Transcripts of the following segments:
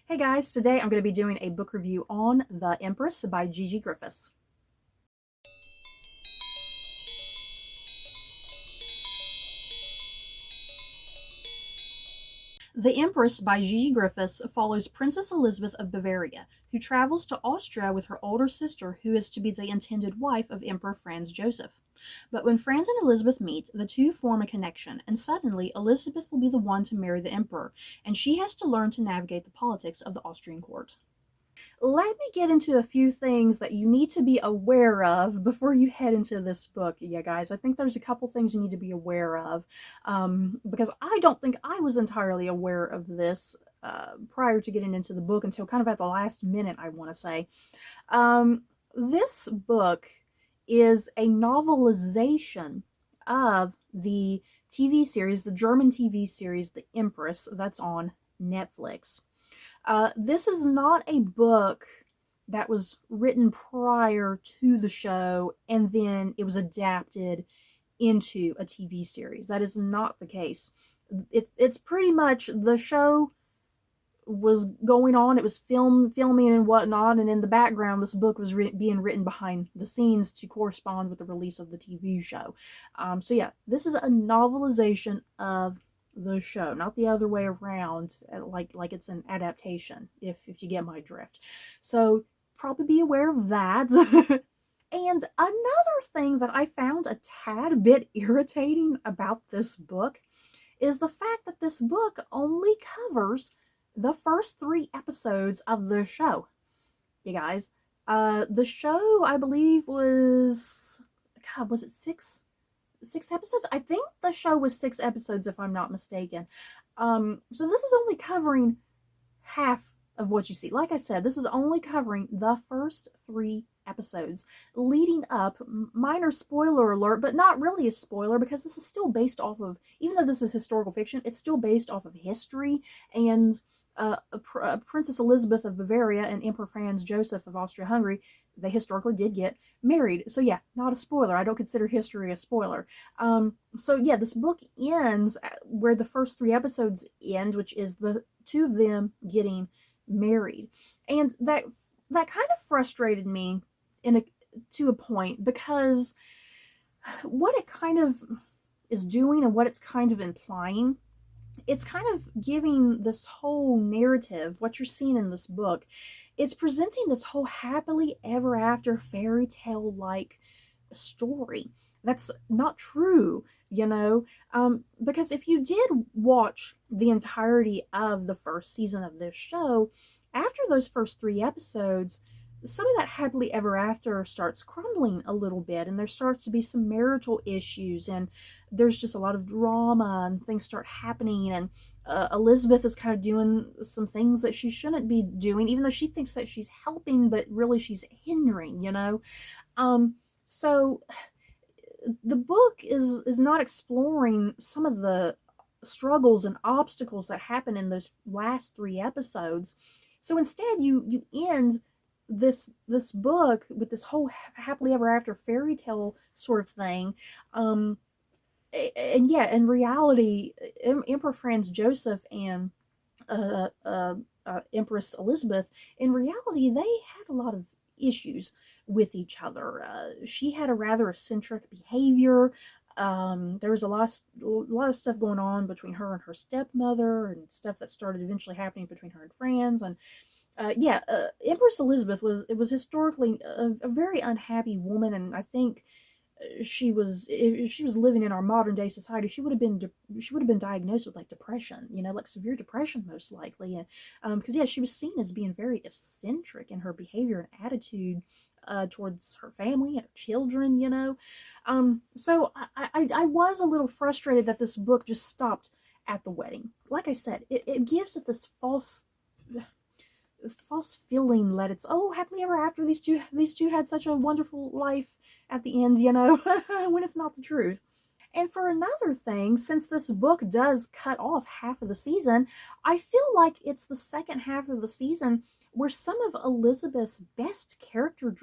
Hey guys, today I'm going to be doing a book review on The Empress by Gigi Griffis. The Empress by Gigi Griffis follows Princess Elizabeth of Bavaria, who travels to Austria with her older sister, who is to be the intended wife of Emperor Franz Joseph. But when Franz and Elizabeth meet, the two form a connection, and suddenly Elizabeth will be the one to marry the emperor, and she has to learn to navigate the politics of the Austrian court. Let me get into a few things that you need to be aware of before you head into this book. Yeah, guys, I think there's a couple things you need to be aware of, because I don't think I was entirely aware of this prior to getting into the book until kind of at the last minute, I want to say. This book is a novelization of the TV series, the German TV series, The Empress, that's on Netflix. This is not a book that was written prior to the show and then it was adapted into a TV series. That is not the case. It's pretty much the show was going on. It was filming and whatnot, and in the background, this book was being written behind the scenes to correspond with the release of the TV show. So yeah, this is a novelization of the show, not the other way around, like it's an adaptation, if you get my drift. So probably be aware of that. And another thing that I found a tad bit irritating about this book is the fact that this book only covers the first 3 episodes of the show. You guys, the show, I believe, was, God, was it six episodes? I think the show was 6 episodes, if I'm not mistaken. So this is only covering half of what you see. Like I said, this is only covering the first 3 episodes leading up. Minor spoiler alert, but not really a spoiler, because this is still based off of, even though this is historical fiction, it's still based off of history, and Princess Elizabeth of Bavaria and Emperor Franz Joseph of Austria-Hungary, they historically did get married. So yeah, not a spoiler. I don't consider history a spoiler. So yeah, this book ends where the first 3 episodes end, which is the 2 of them getting married. And that kind of frustrated me to a point, because what it kind of is doing and what it's kind of implying, it's kind of giving this whole narrative, what you're seeing in this book, it's presenting this whole happily ever after fairy tale like story. That's not true, because if you did watch the entirety of the first season of this show, after those first 3 episodes, some of that happily ever after starts crumbling a little bit, and there starts to be some marital issues, and there's just a lot of drama, and things start happening, and Elizabeth is kind of doing some things that she shouldn't be doing, even though she thinks that she's helping, but really she's hindering, So the book is not exploring some of the struggles and obstacles that happen in those last 3 episodes. So instead, you end this book with this whole happily ever after fairy tale sort of thing. And yeah, in reality, Emperor Franz Joseph and Empress Elizabeth, in reality, they had a lot of issues with each other. She had a rather eccentric behavior. There was a lot of stuff going on between her and her stepmother, and stuff that started eventually happening between her and Franz. And Empress Elizabeth was historically a very unhappy woman, and I think if she was living in our modern day society, she would have been diagnosed with like depression, like severe depression most likely, and because yeah, she was seen as being very eccentric in her behavior and attitude towards her family and her children, So I was a little frustrated that this book just stopped at the wedding. Like I said, it gives it this false feeling that it's, oh, happily ever after, these two had such a wonderful life at the end, when it's not the truth. And for another thing, since this book does cut off half of the season, I feel like it's the second half of the season where some of Elizabeth's best character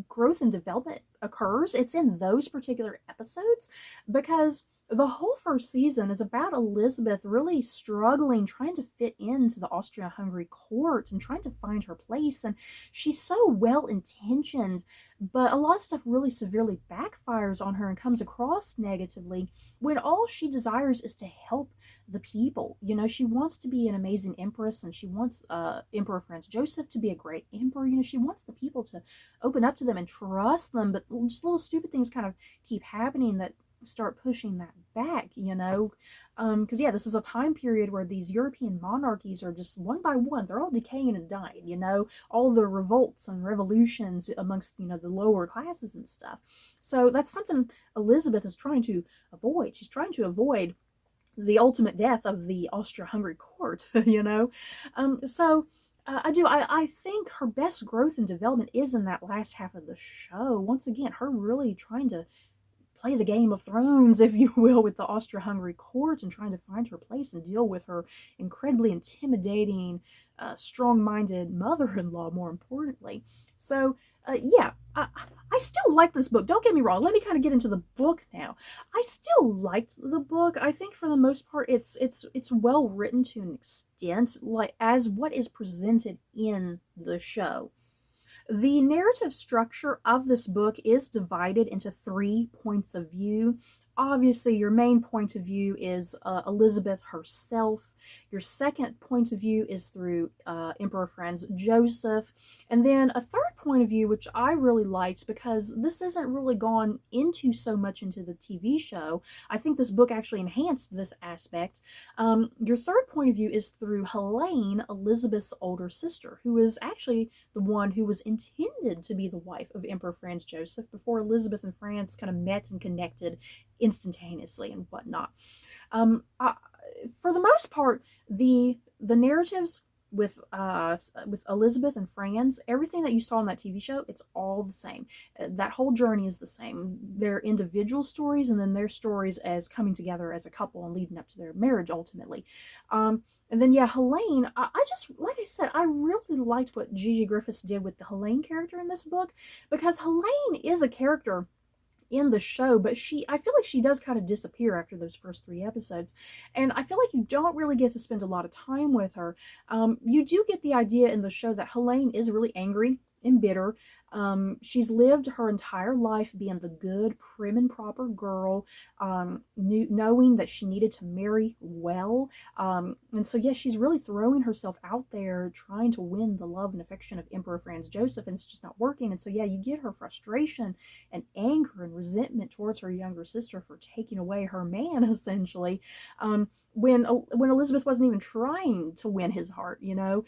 growth and development occurs. It's in those particular episodes, because The whole first season is about Elizabeth really struggling, trying to fit into the Austria-Hungary court and trying to find her place. And she's so well intentioned, but a lot of stuff really severely backfires on her and comes across negatively when all she desires is to help the people. You know, she wants to be an amazing empress, and she wants Emperor Franz Joseph to be a great emperor. You know, she wants the people to open up to them and trust them, but just little stupid things kind of keep happening that start pushing that back, you know, because yeah, this is a time period where these European monarchies are just one by one, they're all decaying and dying, you know, all the revolts and revolutions amongst, you know, the lower classes and stuff. So that's something Elizabeth is trying to avoid. She's trying to avoid the ultimate death of the Austria-Hungary court, you know. I think her best growth and development is in that last half of the show. Once again, her really trying to play the Game of Thrones, if you will, with the Austria-Hungary court and trying to find her place and deal with her incredibly intimidating, strong-minded mother-in-law, more importantly. So, yeah, I still like this book. Don't get me wrong. Let me kind of get into the book now. I still liked the book. I think for the most part, it's well written to an extent, like as what is presented in the show. The narrative structure of this book is divided into 3 points of view. Obviously, your main point of view is Elizabeth herself. Your second point of view is through Emperor Franz Joseph. And then a third point of view, which I really liked because this isn't really gone into so much into the TV show. I think this book actually enhanced this aspect. Your third point of view is through Helene, Elizabeth's older sister, who is actually the one who was intended to be the wife of Emperor Franz Joseph before Elizabeth and Franz kind of met and connected instantaneously and whatnot. For the most part, the narratives with Elizabeth and Franz, everything that you saw in that TV show, it's all the same. That whole journey is the same. Their individual stories and then their stories as coming together as a couple and leading up to their marriage ultimately. And then, yeah, Helene, I just, like I said, I really liked what Gigi Griffis did with the Helene character in this book, because Helene is a character in the show, but I feel like she does kind of disappear after those first 3 episodes, and I feel like you don't really get to spend a lot of time with her. You do get the idea in the show that Helene is really angry and bitter. She's lived her entire life being the good, prim and proper girl, knowing that she needed to marry well. And so, yes, she's really throwing herself out there, trying to win the love and affection of Emperor Franz Joseph, and it's just not working. And so, yeah, you get her frustration and anger and resentment towards her younger sister for taking away her man, essentially. When Elizabeth wasn't even trying to win his heart, you know.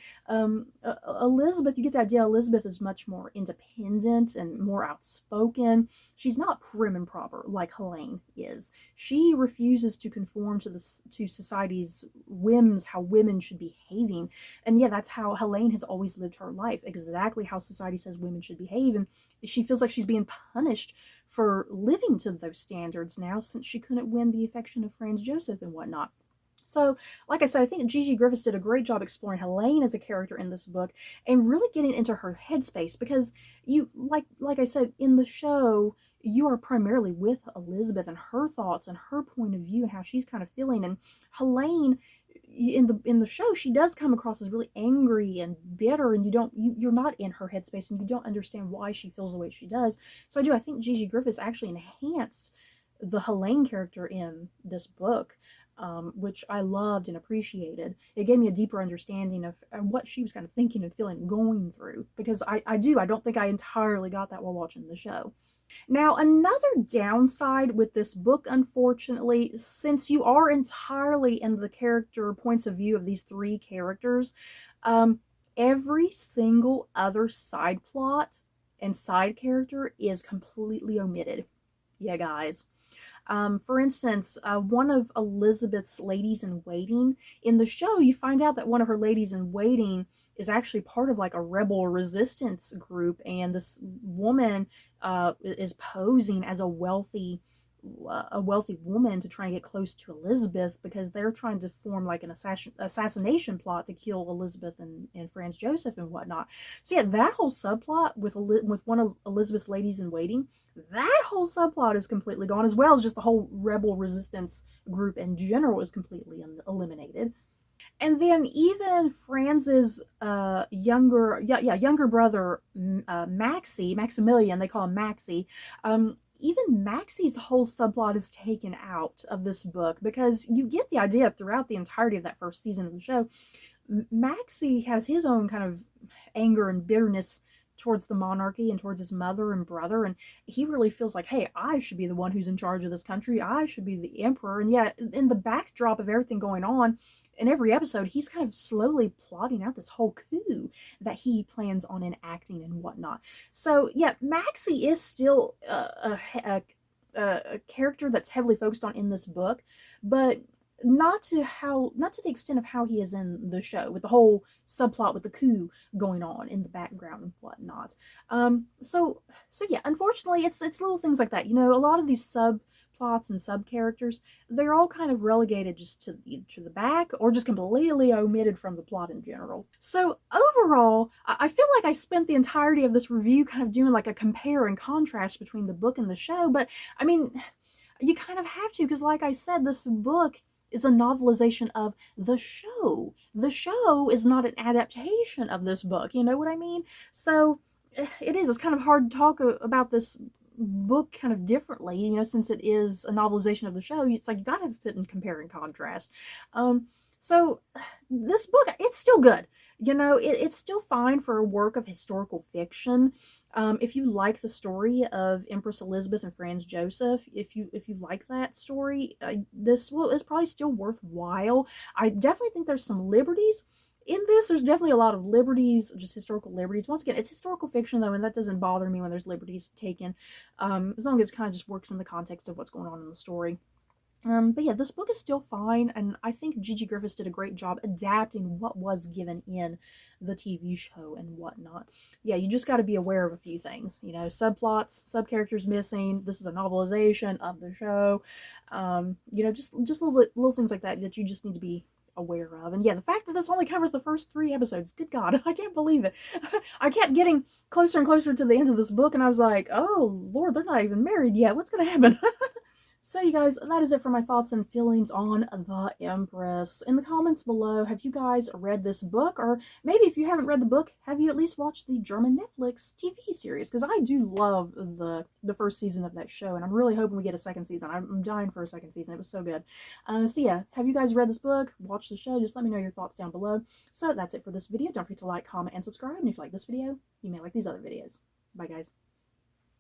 Elizabeth, you get the idea, Elizabeth is much more independent and more outspoken. She's not prim and proper like Helene is. She refuses to conform to society's whims, how women should be behaving. And yeah, that's how Helene has always lived her life, exactly how society says women should behave. And she feels like she's being punished for living to those standards now, since she couldn't win the affection of Franz Joseph and whatnot. So, like I said, I think Gigi Griffis did a great job exploring Helene as a character in this book and really getting into her headspace, because you, like I said, in the show, you are primarily with Elizabeth and her thoughts and her point of view and how she's kind of feeling. And Helene, in the show, she does come across as really angry and bitter, and you're not in her headspace and you don't understand why she feels the way she does. So I think Gigi Griffis actually enhanced the Helene character in this book. Which I loved and appreciated. It gave me a deeper understanding of what she was kind of thinking and feeling and going through, because I don't think I entirely got that while watching the show. Now, another downside with this book, unfortunately, since you are entirely in the character points of view of these 3 characters, every single other side plot and side character is completely omitted. Yeah, guys. For instance, one of Elizabeth's ladies-in-waiting, in the show, you find out that one of her ladies-in-waiting is actually part of like a rebel resistance group, and this woman is posing as a wealthy a wealthy woman to try and get close to Elizabeth because they're trying to form like an assassination plot to kill Elizabeth and Franz Joseph and whatnot. So yeah, that whole subplot with one of Elizabeth's ladies in waiting, that whole subplot is completely gone, as well as just the whole rebel resistance group in general is completely eliminated. And then even Franz's younger brother, Maximilian, they call him Maxie. Even Maxie's whole subplot is taken out of this book because you get the idea throughout the entirety of that first season of the show. Maxie has his own kind of anger and bitterness towards the monarchy and towards his mother and brother, and he really feels like, hey, I should be the one who's in charge of this country, I should be the emperor. And yet in the backdrop of everything going on in every episode, he's kind of slowly plotting out this whole coup that he plans on enacting and whatnot. So yeah, Maxie is still a character that's heavily focused on in this book, but not to the extent of how he is in the show, with the whole subplot with the coup going on in the background and whatnot. So yeah, unfortunately, it's little things like that. You know, a lot of these subplots and sub characters, they're all kind of relegated just to the back, or just completely omitted from the plot in general. So overall, I feel like I spent the entirety of this review kind of doing like a compare and contrast between the book and the show, but I mean, you kind of have to, because like I said, this book is a novelization of the show. The show is not an adaptation of this book, you know what I mean? So it's kind of hard to talk about this book kind of differently, you know, since it is a novelization of the show. It's like you gotta sit and compare and contrast. So this book, it's still good. You know, it's still fine for a work of historical fiction. If you like the story of Empress Elizabeth and Franz Joseph, if you like that story, this is probably still worthwhile. I definitely think there's some liberties in this. There's definitely a lot of liberties, just historical liberties. Once again, it's historical fiction though, and that doesn't bother me when there's liberties taken, as long as it kind of just works in the context of what's going on in the story. But yeah, this book is still fine, and I think Gigi Griffis did a great job adapting what was given in the TV show and whatnot. Yeah, you just got to be aware of a few things, you know, subplots, sub-characters missing, this is a novelization of the show, you know, just little things like that you just need to be aware of. And yeah, the fact that this only covers the first 3 episodes, good God, I can't believe it. I kept getting closer and closer to the end of this book, and I was like, oh, Lord, they're not even married yet. What's going to happen? So you guys, that is it for my thoughts and feelings on The Empress. In the comments below, have you guys read this book? Or maybe if you haven't read the book, have you at least watched the German Netflix TV series? Because I do love the first season of that show, and I'm really hoping we get a second season. I'm dying for a second season. It was so good. So yeah, have you guys read this book? Watched the show? Just let me know your thoughts down below. So that's it for this video. Don't forget to like, comment, and subscribe. And if you like this video, you may like these other videos. Bye, guys.